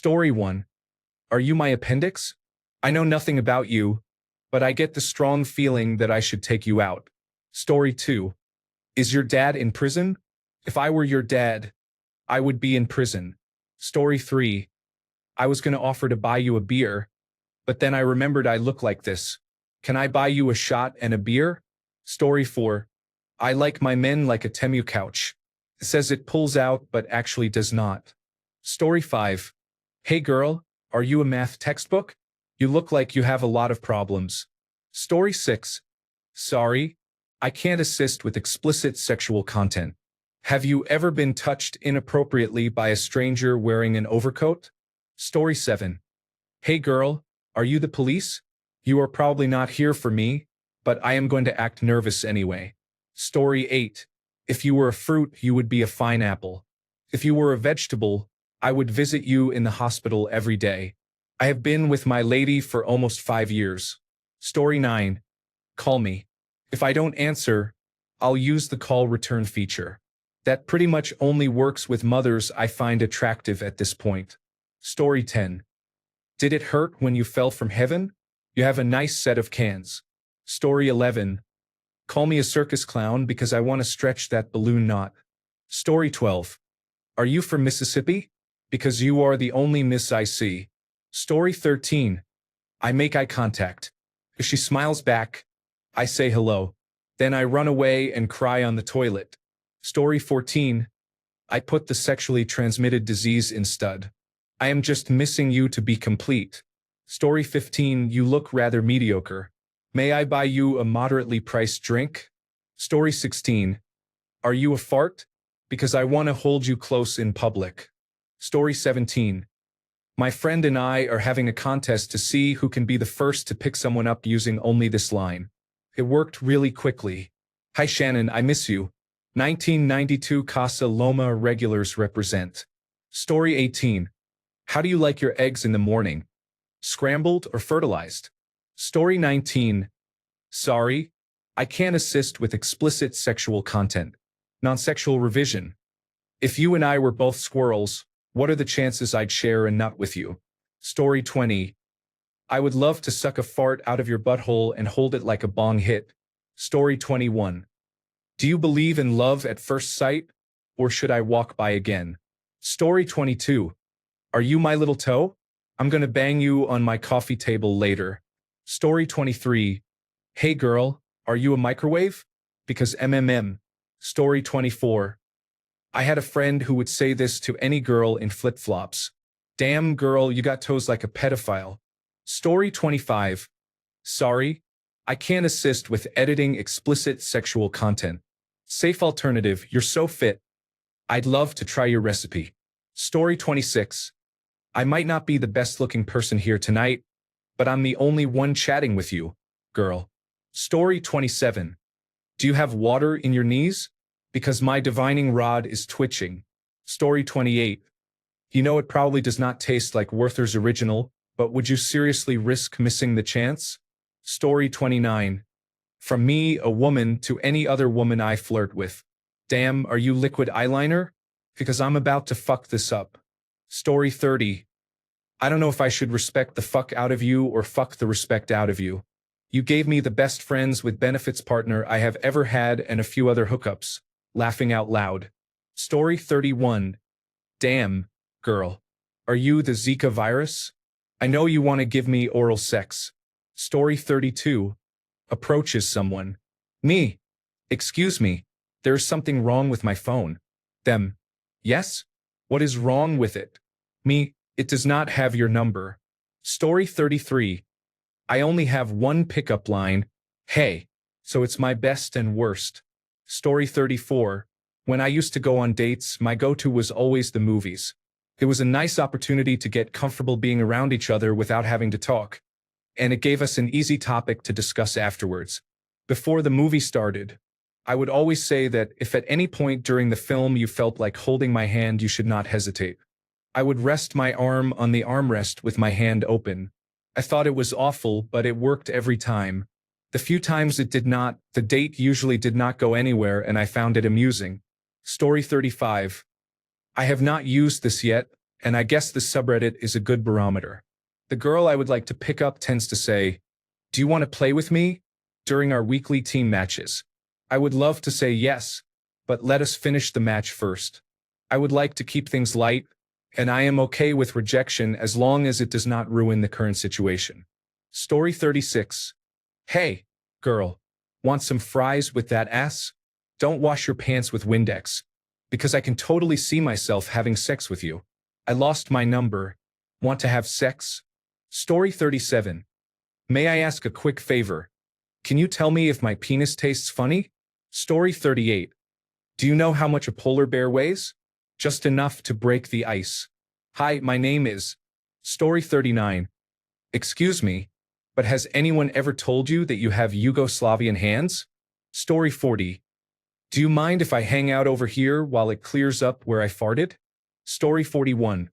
Story 1. Are you my appendix? I know nothing about you, but I get the strong feeling that I should take you out. Story 2. Is your dad in prison? If I were your dad, I would be in prison. Story 3. I was going to offer to buy you a beer, but then I remembered I look like this. Can I buy you a shot and a beer? Story 4. I like my men like a Temu couch. It says it pulls out but actually does not. Story 5. Hey girl, are you a math textbook? You look like you have a lot of problems. Story 6. Sorry, I can't assist with explicit sexual content. Have you ever been touched inappropriately by a stranger wearing an overcoat? Story 7. Hey girl, are you the police? You are probably not here for me, but I am going to act nervous anyway. Story 8. If you were a fruit, you would be a fine apple. If you were a vegetable, I would visit you in the hospital every day. I have been with my lady for almost 5 years. Story 9. Call me. If I don't answer, I'll use the call return feature. That pretty much only works with mothers I find attractive at this point. Story 10. Did it hurt when you fell from heaven? You have a nice set of cans. Story 11. Call me a circus clown because I want to stretch that balloon knot. Story 12. Are you from Mississippi? Because you are the only miss I see. Story 13. I make eye contact. If she smiles back, I say hello. Then I run away and cry on the toilet. Story 14. I put the sexually transmitted disease in stud. I am just missing you to be complete. Story 15. You look rather mediocre. May I buy you a moderately priced drink? Story 16. Are you a fart? Because I want to hold you close in public. Story 17. My friend and I are having a contest to see who can be the first to pick someone up using only this line. It worked really quickly. Hi Shannon, I miss you. 1992 Casa Loma regulars represent. Story 18. How do you like your eggs in the morning? Scrambled or fertilized? Story 19. Sorry, I can't assist with explicit sexual content. Non-sexual revision. If you and I were both squirrels, what are the chances I'd share a nut with you? Story 20. I would love to suck a fart out of your butthole and hold it like a bong hit. Story 21. Do you believe in love at first sight, or should I walk by again? Story 22. Are you my little toe? I'm gonna bang you on my coffee table later. Story 23. Hey girl, are you a microwave? Because MMM. Story 24. I had a friend who would say this to any girl in flip-flops. Damn girl, you got toes like a pedophile. Story 25. Sorry, I can't assist with editing explicit sexual content. Safe alternative, you're so fit. I'd love to try your recipe. Story 26. I might not be the best-looking person here tonight, but I'm the only one chatting with you, girl. Story 27. Do you have water in your knees? Because my divining rod is twitching. Story 28. You know it probably does not taste like Werther's Original, but would you seriously risk missing the chance? Story 29. From me, a woman, to any other woman I flirt with. Damn, are you liquid eyeliner? Because I'm about to fuck this up. Story 30. I don't know if I should respect the fuck out of you or fuck the respect out of you. You gave me the best friends with benefits partner I have ever had and a few other hookups. Laughing out loud. Story 31. Damn, girl. Are you the Zika virus? I know you want to give me oral sex. Story 32. Approaches someone. Me. Excuse me. There's something wrong with my phone. Them. Yes? What is wrong with it? Me. It does not have your number. Story 33. I only have one pickup line. Hey. So it's my best and worst. Story 34. When I used to go on dates, my go-to was always the movies. It was a nice opportunity to get comfortable being around each other without having to talk. And it gave us an easy topic to discuss afterwards. Before the movie started, I would always say that if at any point during the film you felt like holding my hand, you should not hesitate. I would rest my arm on the armrest with my hand open. I thought it was awful, but it worked every time. The few times it did not, the date usually did not go anywhere and I found it amusing. Story 35. I have not used this yet, and I guess the subreddit is a good barometer. The girl I would like to pick up tends to say, "Do you want to play with me?" during our weekly team matches. I would love to say yes, but let us finish the match first. I would like to keep things light, and I am okay with rejection as long as it does not ruin the current situation. Story 36. Hey, girl, want some fries with that ass? Don't wash your pants with Windex, because I can totally see myself having sex with you. I lost my number. Want to have sex? Story 37. May I ask a quick favor? Can you tell me if my penis tastes funny? Story 38. Do you know how much a polar bear weighs? Just enough to break the ice. Hi, my name is. Story 39. Excuse me, but has anyone ever told you that you have Yugoslavian hands? Story 40. Do you mind if I hang out over here while it clears up where I farted? Story 41.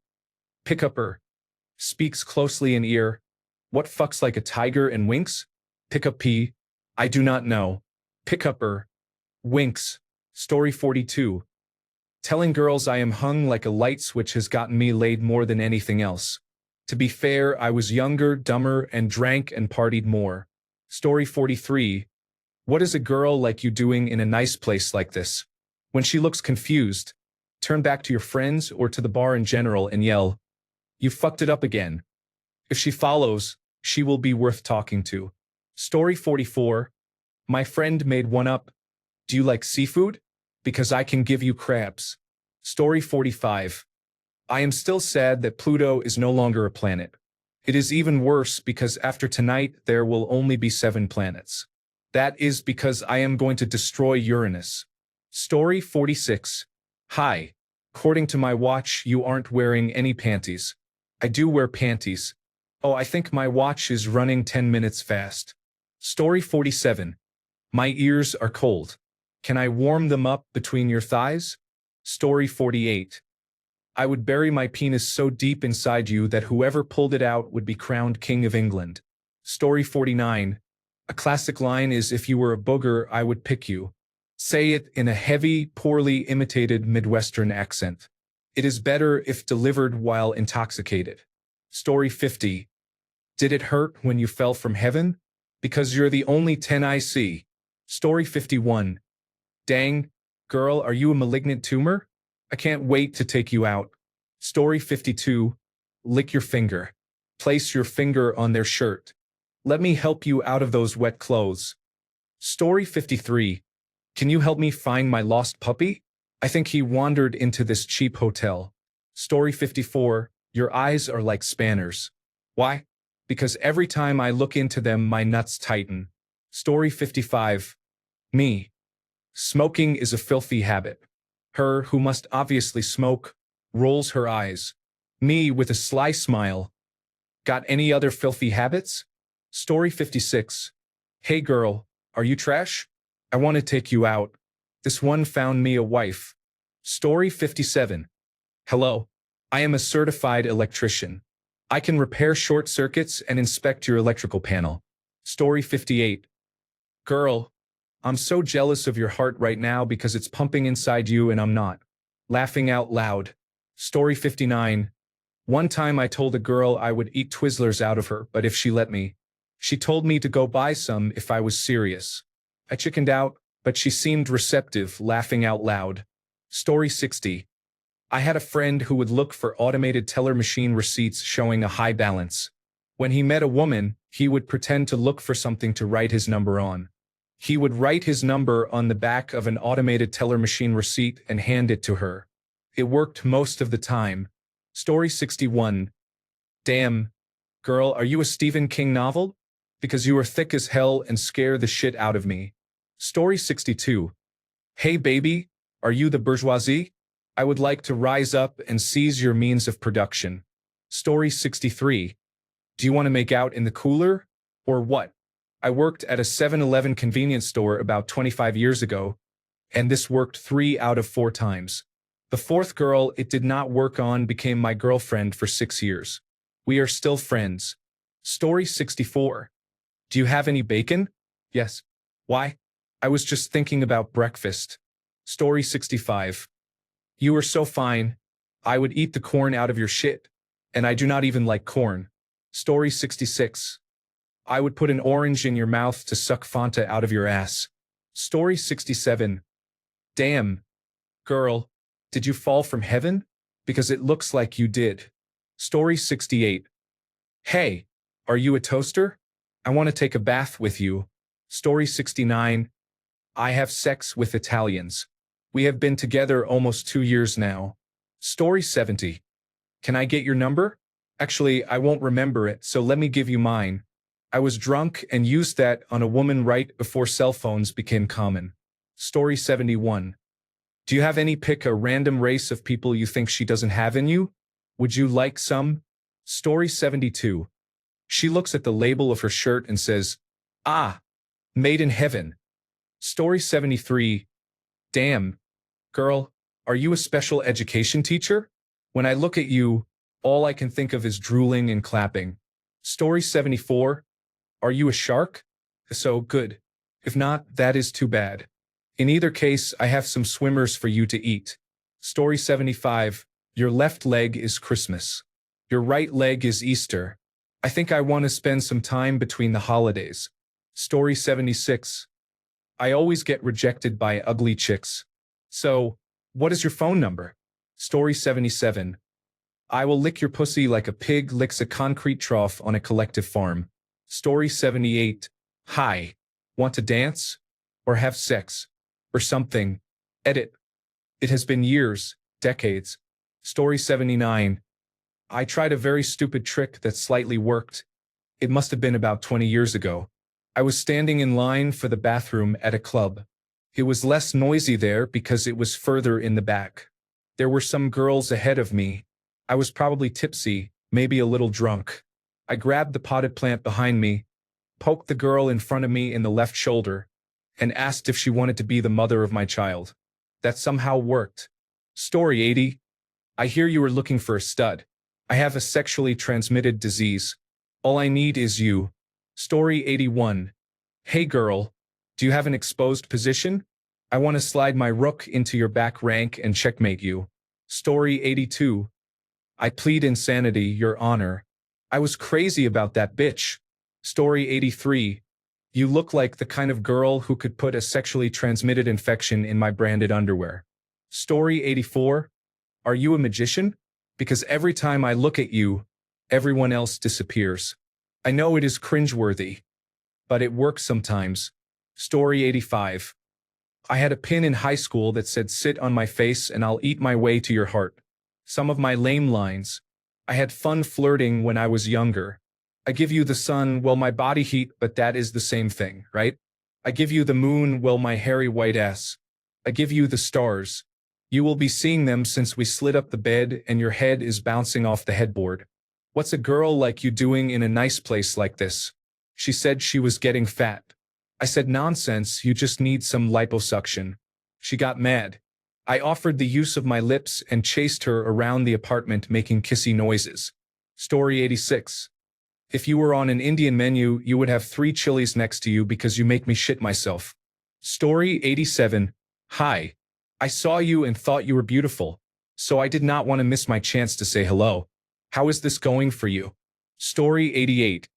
Pickupper. Speaks closely in ear. What fucks like a tiger and winks? Pickup P. I do not know. Pickupper. Winks. Story 42. Telling girls I am hung like a light switch has gotten me laid more than anything else. To be fair, I was younger, dumber, and drank and partied more. Story 43. What is a girl like you doing in a nice place like this? When she looks confused, turn back to your friends or to the bar in general and yell, "You fucked it up again." If she follows, she will be worth talking to. Story 44. My friend made one up. Do you like seafood? Because I can give you crabs. Story 45. I am still sad that Pluto is no longer a planet. It is even worse because after tonight there will only be 7 planets. That is because I am going to destroy Uranus. Story 46. Hi. According to my watch, you aren't wearing any panties. I do wear panties. Oh, I think my watch is running 10 minutes fast. Story 47. My ears are cold. Can I warm them up between your thighs? Story 48. I would bury my penis so deep inside you that whoever pulled it out would be crowned King of England. Story 49. A classic line is, if you were a booger, I would pick you. Say it in a heavy, poorly imitated Midwestern accent. It is better if delivered while intoxicated. Story 50. Did it hurt when you fell from heaven? Because you're the only 10 I see. Story 51. Dang, girl, are you a malignant tumor? I can't wait to take you out. Story 52. Lick your finger. Place your finger on their shirt. Let me help you out of those wet clothes. Story 53. Can you help me find my lost puppy? I think he wandered into this cheap hotel. Story 54. Your eyes are like spanners. Why? Because every time I look into them, my nuts tighten. Story 55. Me. Smoking is a filthy habit. Her, who must obviously smoke, rolls her eyes. Me, with a sly smile. Got any other filthy habits? Story 56. Hey girl, are you trash? I want to take you out. This one found me a wife. Story 57. Hello. I am a certified electrician. I can repair short circuits and inspect your electrical panel. Story 58. Girl, I'm so jealous of your heart right now because it's pumping inside you and I'm not. Laughing out loud. Story 59. One time I told a girl I would eat Twizzlers out of her, but if she let me. She told me to go buy some if I was serious. I chickened out, but she seemed receptive, laughing out loud. Story 60. I had a friend who would look for automated teller machine receipts showing a high balance. When he met a woman, he would pretend to look for something to write his number on. He would write his number on the back of an automated teller machine receipt and hand it to her. It worked most of the time. Story 61. Damn. Girl, are you a Stephen King novel? Because you are thick as hell and scare the shit out of me. Story 62. Hey baby, are you the bourgeoisie? I would like to rise up and seize your means of production. Story 63. Do you want to make out in the cooler? Or what? I worked at a 7-Eleven convenience store about 25 years ago, and this worked 3 out of 4 times. The 4th girl it did not work on became my girlfriend for 6 years. We are still friends. Story 64. Do you have any bacon? Yes. Why? I was just thinking about breakfast. Story 65. You are so fine. I would eat the corn out of your shit. And I do not even like corn. Story 66. I would put an orange in your mouth to suck Fanta out of your ass. Story 67. Damn, girl, did you fall from heaven? Because it looks like you did. Story 68. Hey, are you a toaster? I want to take a bath with you. Story 69. I have sex with Italians. We have been together almost 2 years now. Story 70. Can I get your number? Actually, I won't remember it, so let me give you mine. I was drunk and used that on a woman right before cell phones became common. Story 71. Do you have any pick a random race of people you think she doesn't have in you? Would you like some? Story 72. She looks at the label of her shirt and says, "Ah, made in heaven." Story 73. Damn, girl, are you a special education teacher? When I look at you, all I can think of is drooling and clapping. Story 74. Are you a shark? So good. If not, that is too bad. In either case, I have some swimmers for you to eat. Story 75. Your left leg is Christmas. Your right leg is Easter. I think I want to spend some time between the holidays. Story 76. I always get rejected by ugly chicks. So, what is your phone number? Story 77. I will lick your pussy like a pig licks a concrete trough on a collective farm. Story 78. Hi. Want to dance? Or have sex? Or something? Edit. It has been years, decades. Story 79. I tried a very stupid trick that slightly worked. It must have been about 20 years ago. I was standing in line for the bathroom at a club. It was less noisy there because it was further in the back. There were some girls ahead of me. I was probably tipsy, maybe a little drunk. I grabbed the potted plant behind me, poked the girl in front of me in the left shoulder, and asked if she wanted to be the mother of my child. That somehow worked. Story 80. I hear you were looking for a stud. I have a sexually transmitted disease. All I need is you. Story 81. Hey girl, do you have an exposed position? I want to slide my rook into your back rank and checkmate you. Story 82. I plead insanity, Your Honor. I was crazy about that bitch. Story 83. You look like the kind of girl who could put a sexually transmitted infection in my branded underwear. Story 84. Are you a magician? Because every time I look at you, everyone else disappears. I know it is cringeworthy, but it works sometimes. Story 85. I had a pin in high school that said sit on my face and I'll eat my way to your heart. Some of my lame lines. I had fun flirting when I was younger. I give you the sun, well my body heat, but that is the same thing, right? I give you the moon, well my hairy white ass. I give you the stars. You will be seeing them since we slid up the bed and your head is bouncing off the headboard. What's a girl like you doing in a nice place like this? She said she was getting fat. I said nonsense, you just need some liposuction. She got mad. I offered the use of my lips and chased her around the apartment making kissy noises. Story 86. If you were on an Indian menu, you would have 3 chilies next to you because you make me shit myself. Story 87. Hi. I saw you and thought you were beautiful, so I did not want to miss my chance to say hello. How is this going for you? Story 88.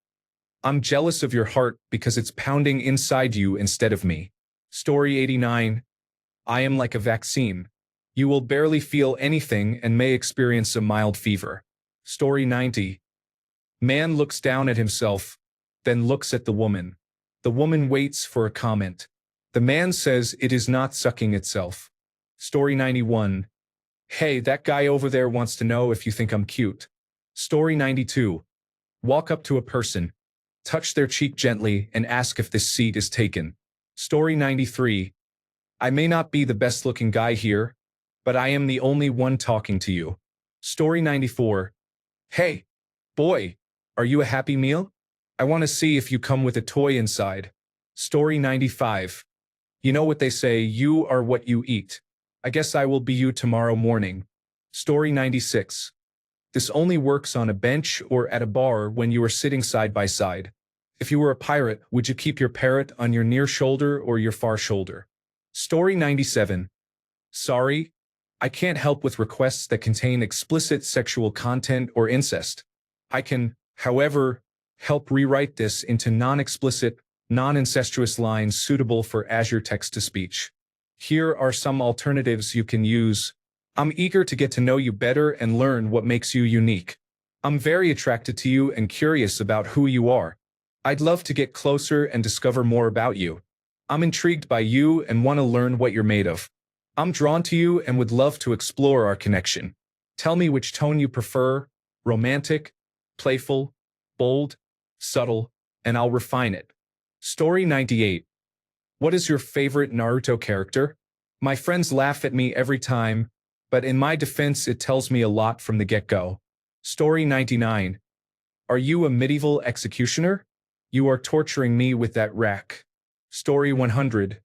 I'm jealous of your heart because it's pounding inside you instead of me. Story 89. I am like a vaccine. You will barely feel anything and may experience a mild fever. Story 90. Man looks down at himself, then looks at the woman. The woman waits for a comment. The man says it is not sucking itself. Story 91. Hey, that guy over there wants to know if you think I'm cute. Story 92. Walk up to a person, touch their cheek gently, and ask if this seat is taken. Story 93. I may not be the best-looking guy here, but I am the only one talking to you. Story 94. Hey, boy, are you a Happy Meal? I want to see if you come with a toy inside. Story 95. You know what they say, you are what you eat. I guess I will be you tomorrow morning. Story 96. This only works on a bench or at a bar when you are sitting side by side. If you were a pirate, would you keep your parrot on your near shoulder or your far shoulder? Story 97. Sorry, I can't help with requests that contain explicit sexual content or incest. I can, however, help rewrite this into non-explicit, non-incestuous lines suitable for Azure text-to-speech. Here are some alternatives you can use. I'm eager to get to know you better and learn what makes you unique. I'm very attracted to you and curious about who you are. I'd love to get closer and discover more about you. I'm intrigued by you and want to learn what you're made of. I'm drawn to you and would love to explore our connection. Tell me which tone you prefer, romantic, playful, bold, subtle, and I'll refine it. Story 98. What is your favorite Naruto character? My friends laugh at me every time, but in my defense it tells me a lot from the get-go. Story 99. Are you a medieval executioner? You are torturing me with that rack. Story 100.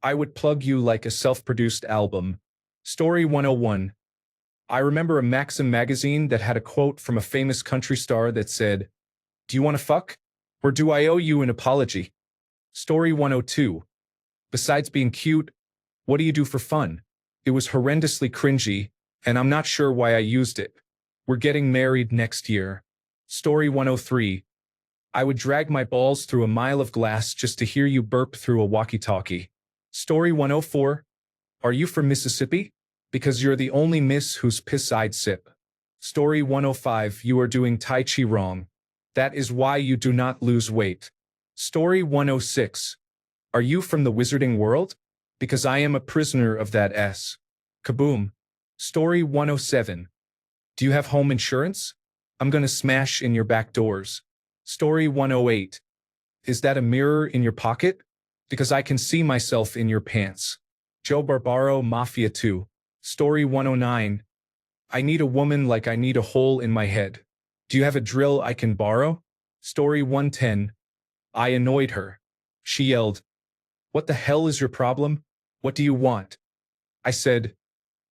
I would plug you like a self-produced album. Story 101. I remember a Maxim magazine that had a quote from a famous country star that said, "Do you want to fuck? Or do I owe you an apology?" Story 102. Besides being cute, what do you do for fun? It was horrendously cringy, and I'm not sure why I used it. We're getting married next year. Story 103. I would drag my balls through a mile of glass just to hear you burp through a walkie-talkie. Story 104. Are you from Mississippi? Because you're the only miss whose piss I'd sip. Story 105. You are doing Tai Chi wrong. That is why you do not lose weight. Story 106. Are you from the wizarding world? Because I am a prisoner of that S. Kaboom. Story 107. Do you have home insurance? I'm gonna smash in your back doors. Story 108. Is that a mirror in your pocket? Because I can see myself in your pants. Joe Barbaro, Mafia 2. Story 109. I need a woman like I need a hole in my head. Do you have a drill I can borrow? Story 110. I annoyed her. She yelled, "What the hell is your problem? What do you want?" I said,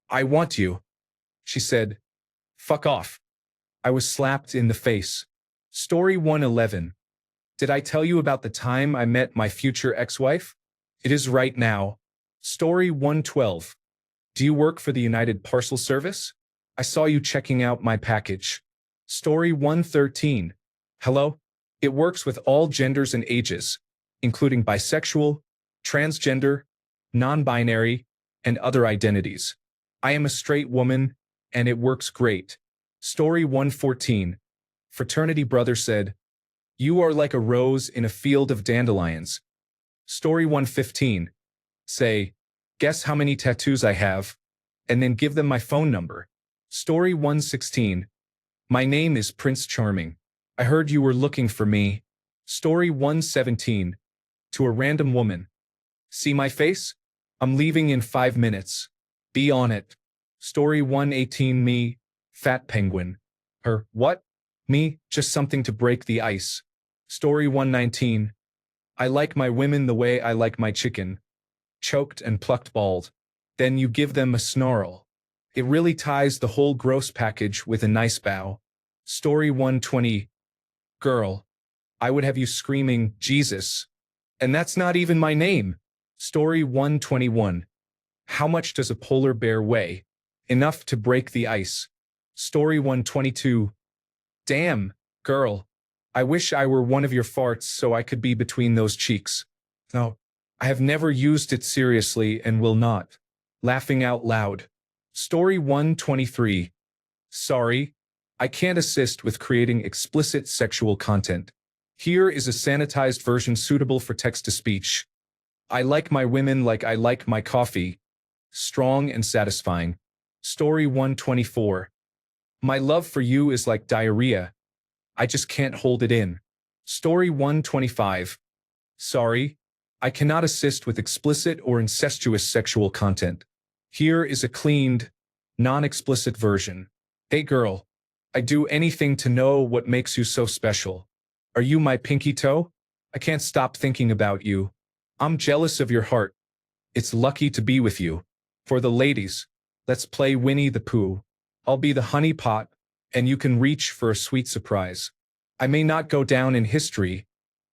"I want you." She said, "Fuck off." I was slapped in the face. Story 111. Did I tell you about the time I met my future ex-wife? It is right now. Story 112. Do you work for the United Parcel Service? I saw you checking out my package. Story 113. Hello? It works with all genders and ages, including bisexual, transgender, non-binary, and other identities. I am a straight woman, and it works great. Story 114. Fraternity brother said, "You are like a rose in a field of dandelions." Story 115. Say, "Guess how many tattoos I have," and then give them my phone number. Story 116. My name is Prince Charming. I heard you were looking for me. Story 117. To a random woman. See my face? I'm leaving in 5 minutes. Be on it. Story 118. Me, fat penguin. Her, what? Me, just something to break the ice. Story 119. I like my women the way I like my chicken. Choked and plucked bald. Then you give them a snarl. It really ties the whole gross package with a nice bow. Story 120. Girl. I would have you screaming, Jesus. And that's not even my name. Story 121. How much does a polar bear weigh? Enough to break the ice. Story 122. Damn, girl. I wish I were one of your farts so I could be between those cheeks. No, I have never used it seriously and will not. Laughing out loud. Story 123. Sorry, I can't assist with creating explicit sexual content. Here is a sanitized version suitable for text-to-speech. I like my women like I like my coffee. Strong and satisfying. Story 124. My love for you is like diarrhea. I just can't hold it in. Story 125. Sorry, I cannot assist with explicit or incestuous sexual content. Here is a cleaned, non-explicit version. Hey girl, I'd do anything to know what makes you so special. Are you my pinky toe? I can't stop thinking about you. I'm jealous of your heart. It's lucky to be with you. For the ladies, let's play Winnie the Pooh. I'll be the honey pot, and you can reach for a sweet surprise. I may not go down in history,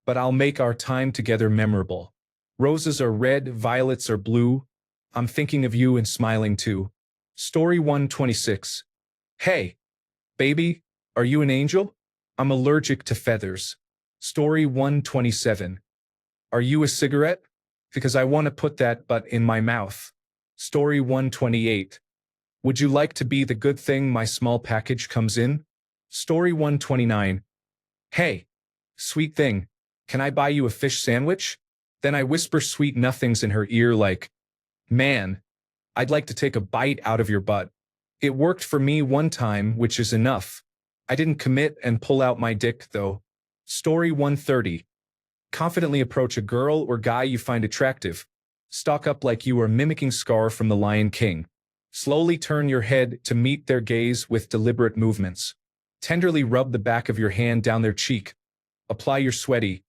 but I'll make our time together memorable. Roses are red, violets are blue. I'm thinking of you and smiling too. Story 126. Hey, baby, are you an angel? I'm allergic to feathers. Story 127. Are you a cigarette? Because I want to put that butt in my mouth. Story 128. Would you like to be the good thing my small package comes in? Story 129. Hey, sweet thing, can I buy you a fish sandwich? Then I whisper sweet nothings in her ear like, man, I'd like to take a bite out of your butt. It worked for me one time, which is enough. I didn't commit and pull out my dick, though. Story 130. Confidently approach a girl or guy you find attractive. Stalk up like you are mimicking Scar from The Lion King. Slowly turn your head to meet their gaze with deliberate movements. Tenderly rub the back of your hand down their cheek. Apply your sweaty,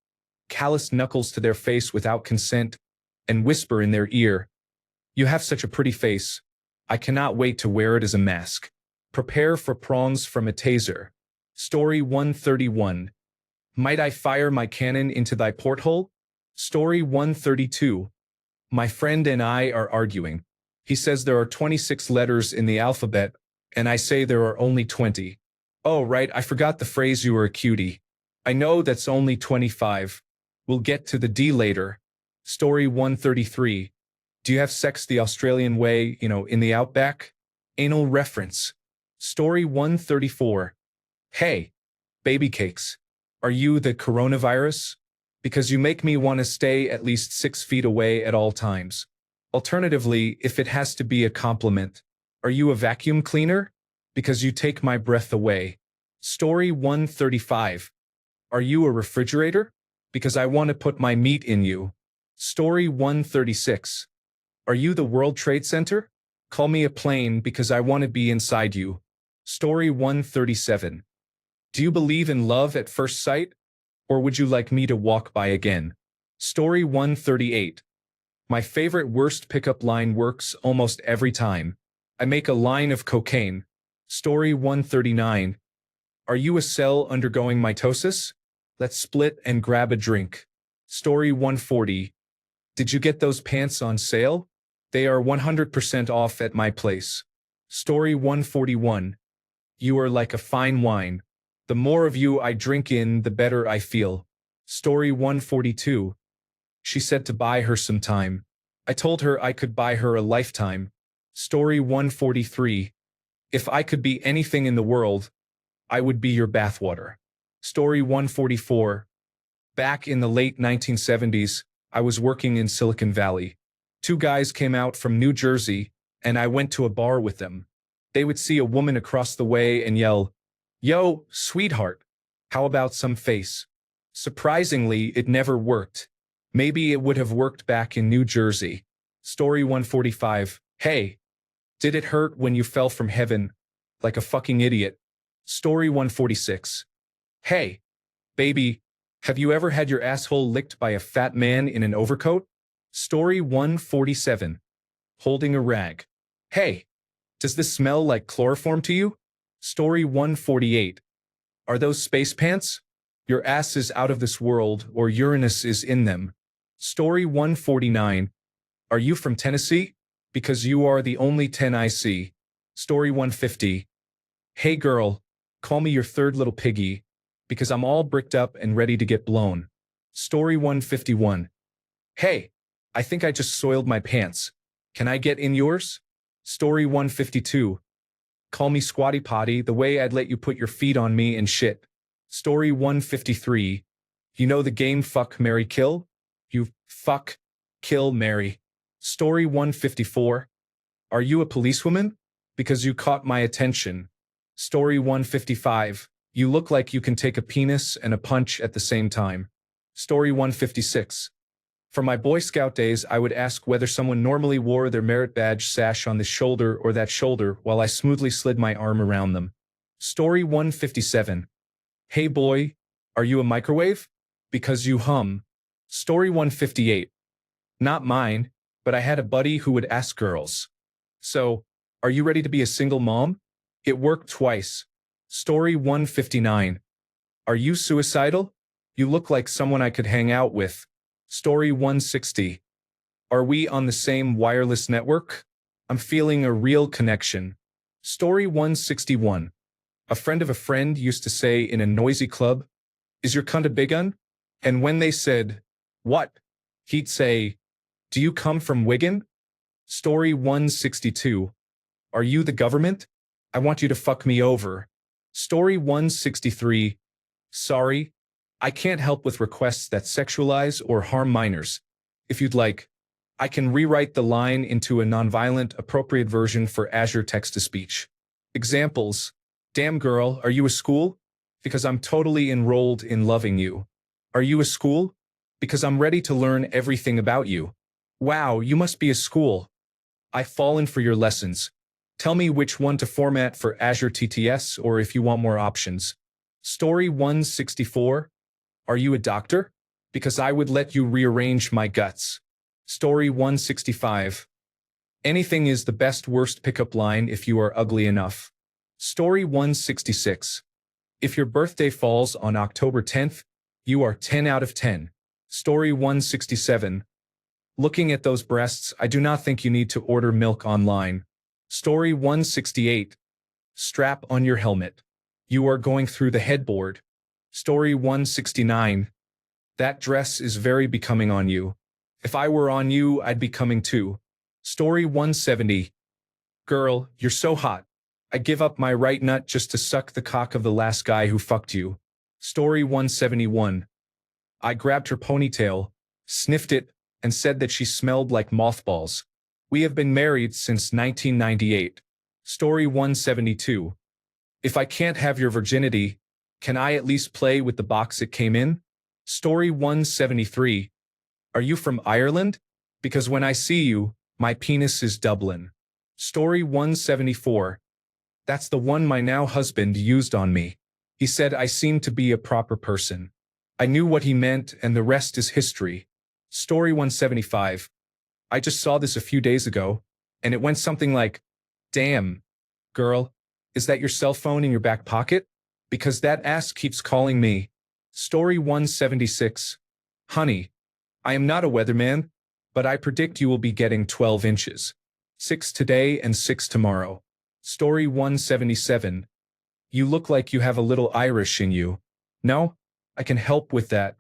calloused knuckles to their face without consent, and whisper in their ear, "You have such a pretty face. I cannot wait to wear it as a mask." Prepare for prongs from a taser. Story 131. Might I fire my cannon into thy porthole? Story 132. My friend and I are arguing. He says there are 26 letters in the alphabet, and I say there are only 20. Oh, right, I forgot the phrase you were a cutie. I know that's only 25. We'll get to the D later. Story 133. Do you have sex the Australian way, in the outback? Anal reference. Story 134. Hey, baby cakes. Are you the coronavirus? Because you make me want to stay at least 6 feet away at all times. Alternatively, if it has to be a compliment, are you a vacuum cleaner? Because you take my breath away. Story 135. Are you a refrigerator? Because I want to put my meat in you. Story 136. Are you the World Trade Center? Call me a plane because I want to be inside you. Story 137. Do you believe in love at first sight? Or would you like me to walk by again? Story 138. My favorite worst pickup line works almost every time. I make a line of cocaine. Story 139. Are you a cell undergoing mitosis? Let's split and grab a drink. Story 140. Did you get those pants on sale? They are 100% off at my place. Story 141. You are like a fine wine. The more of you I drink in, the better I feel. Story 142. She said to buy her some time. I told her I could buy her a lifetime. Story 143. If I could be anything in the world, I would be your bathwater. Story 144. Back in the late 1970s, I was working in Silicon Valley. 2 guys came out from New Jersey, and I went to a bar with them. They would see a woman across the way and yell, "Yo, sweetheart, how about some face?" Surprisingly, it never worked. Maybe it would have worked back in New Jersey. Story 145. Hey, did it hurt when you fell from heaven? Like a fucking idiot. Story 146. Hey, baby, have you ever had your asshole licked by a fat man in an overcoat? Story 147. Holding a rag. Hey, does this smell like chloroform to you? Story 148. Are those space pants? Your ass is out of this world, or Uranus is in them. Story 149. Are you from Tennessee? Because you are the only 10 I see. Story 150. Hey girl, call me your third little piggy, because I'm all bricked up and ready to get blown. Story 151. Hey, I think I just soiled my pants. Can I get in yours? Story 152. Call me Squatty Potty, the way I'd let you put your feet on me and shit. Story 153. You know the game Fuck, Marry, Kill? You fuck, kill, marry. Story 154. Are you a policewoman? Because you caught my attention. Story 155. You look like you can take a penis and a punch at the same time. Story 156. For my Boy Scout days, I would ask whether someone normally wore their merit badge sash on this shoulder or that shoulder while I smoothly slid my arm around them. Story 157. Hey boy, are you a microwave? Because you hum. Story 158. Not mine, but I had a buddy who would ask girls. So, are you ready to be a single mom? It worked twice. Story 159. Are you suicidal? You look like someone I could hang out with. Story 160. Are we on the same wireless network? I'm feeling a real connection. Story 161. A friend of a friend used to say in a noisy club, "Is your cunt a big un?" And when they said, "What?" he'd say, "Do you come from Wigan?" Story 162. Are you the government? I want you to fuck me over. Story 163. Sorry, I can't help with requests that sexualize or harm minors. If you'd like, I can rewrite the line into a nonviolent, appropriate version for Azure text-to-speech. Examples. Damn girl, are you a school? Because I'm totally enrolled in loving you. Are you a school? Because I'm ready to learn everything about you. Wow, you must be a school. I've fallen for your lessons. Tell me which one to format for Azure TTS or if you want more options. Story 164. Are you a doctor? Because I would let you rearrange my guts. Story 165. Anything is the best worst pickup line if you are ugly enough. Story 166. If your birthday falls on October 10th, you are 10 out of 10. Story 167. Looking at those breasts, I do not think you need to order milk online. Story 168. Strap on your helmet. You are going through the headboard. Story 169. That dress is very becoming on you. If I were on you, I'd be coming too. Story 170. Girl, you're so hot. I'd give up my right nut just to suck the cock of the last guy who fucked you. Story 171. I grabbed her ponytail, sniffed it, and said that she smelled like mothballs. We have been married since 1998. Story 172. If I can't have your virginity, can I at least play with the box it came in? Story 173. Are you from Ireland? Because when I see you, my penis is Dublin. Story 174. That's the one my now husband used on me. He said I seemed to be a proper person. I knew what he meant and the rest is history. Story 175. I just saw this a few days ago, and it went something like, "Damn, girl, is that your cell phone in your back pocket? Because that ass keeps calling me." Story 176. Honey, I am not a weatherman, but I predict you will be getting 12 inches. 6 today and 6 tomorrow. Story 177. You look like you have a little Irish in you. No? I can help with that.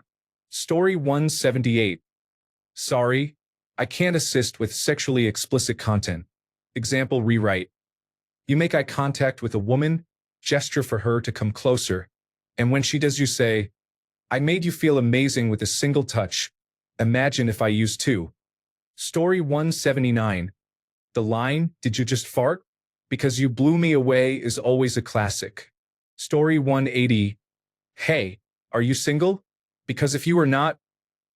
Story 178. Sorry, I can't assist with sexually explicit content. Example rewrite. You make eye contact with a woman, gesture for her to come closer, and when she does you say, "I made you feel amazing with a single touch. Imagine if I used two." Story 179. The line, "Did you just fart? Because you blew me away," is always a classic. Story 180. Hey, are you single? Because if you are not,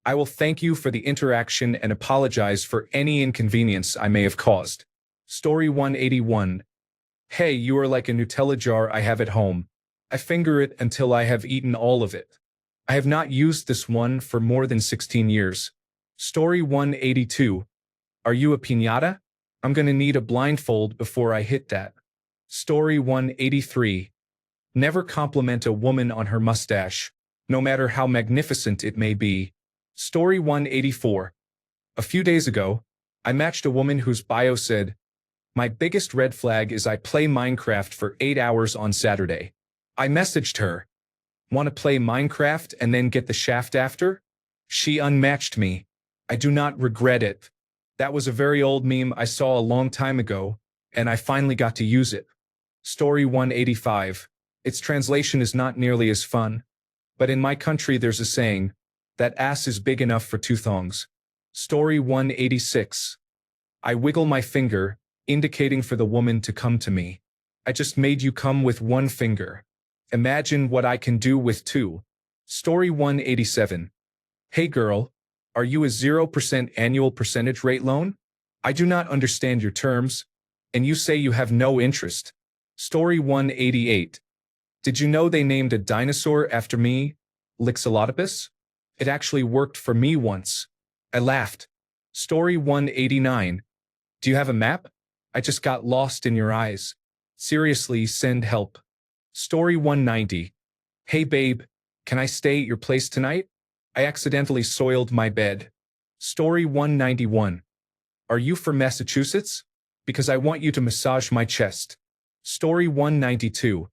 I will thank you for the interaction and apologize for any inconvenience I may have caused. Story 181. Hey, you are like a Nutella jar I have at home. I finger it until I have eaten all of it. I have not used this one for more than 16 years. Story 182. Are you a piñata? I'm gonna need a blindfold before I hit that. Story 183. Never compliment a woman on her mustache, no matter how magnificent it may be. Story 184. A few days ago, I matched a woman whose bio said, "My biggest red flag is I play Minecraft for 8 hours on Saturday." I messaged her, "Want to play Minecraft and then get the shaft after?" She unmatched me. I do not regret it. That was a very old meme I saw a long time ago, and I finally got to use it. Story 185. Its translation is not nearly as fun, but in my country there's a saying, that ass is big enough for two thongs. Story 186. I wiggle my finger, indicating for the woman to come to me. I just made you come with one finger. Imagine what I can do with two. Story 187. Hey girl, are you a 0% annual percentage rate loan? I do not understand your terms, and you say you have no interest. Story 188. Did you know they named a dinosaur after me, Lixolotopus? It actually worked for me once. I laughed. Story 189. Do you have a map? I just got lost in your eyes. Seriously, send help. Story 190. Hey babe, can I stay at your place tonight? I accidentally soiled my bed. Story 191. Are you from Massachusetts? Because I want you to massage my chest. Story 192.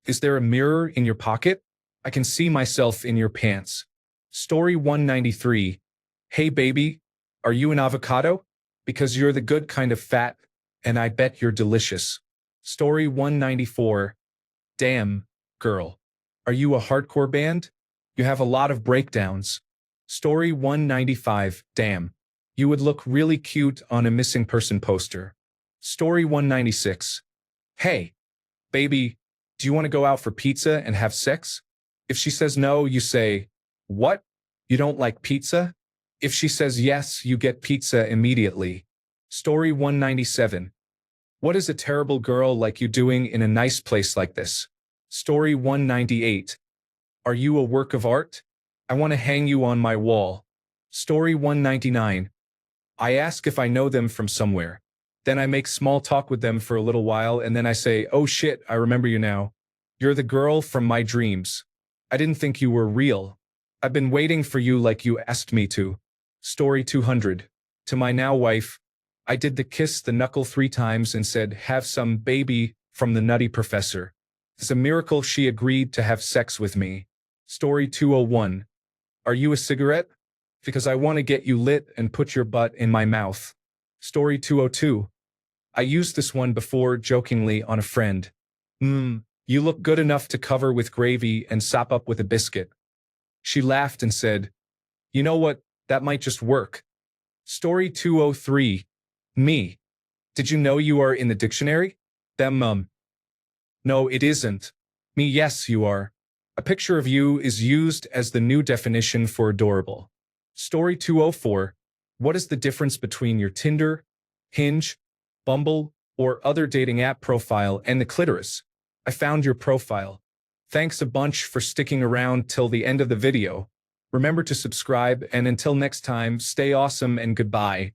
Is there a mirror in your pocket? I can see myself in your pants. Story 193. Hey baby, are you an avocado? Because you're the good kind of fat, and I bet you're delicious. Story 194. Damn, girl. Are you a hardcore band? You have a lot of breakdowns. Story 195. Damn. You would look really cute on a missing person poster. Story 196. Hey, baby, do you want to go out for pizza and have sex? If she says no, you say, what? You don't like pizza? If she says yes, you get pizza immediately. Story 197. What is a terrible girl like you doing in a nice place like this? Story 198. Are you a work of art? I want to hang you on my wall. Story 199. I ask if I know them from somewhere. Then I make small talk with them for a little while and then I say, oh shit, I remember you now. You're the girl from my dreams. I didn't think you were real. I've been waiting for you like you asked me to. Story 200. To my now wife, I did the kiss the knuckle 3 times and said, have some baby from the nutty professor. It's a miracle she agreed to have sex with me. Story 201. Are you a cigarette? Because I want to get you lit and put your butt in my mouth. Story 202. I used this one before jokingly on a friend. You look good enough to cover with gravy and sop up with a biscuit. She laughed and said, you know what, that might just work. Story 203. Me. Did you know you are in the dictionary? Them, No, it isn't. Me, yes, you are. A picture of you is used as the new definition for adorable. Story 204. What is the difference between your Tinder, Hinge, Bumble, or other dating app profile and the clitoris? I found your profile. Thanks a bunch for sticking around till the end of the video. Remember to subscribe, and until next time, stay awesome and goodbye.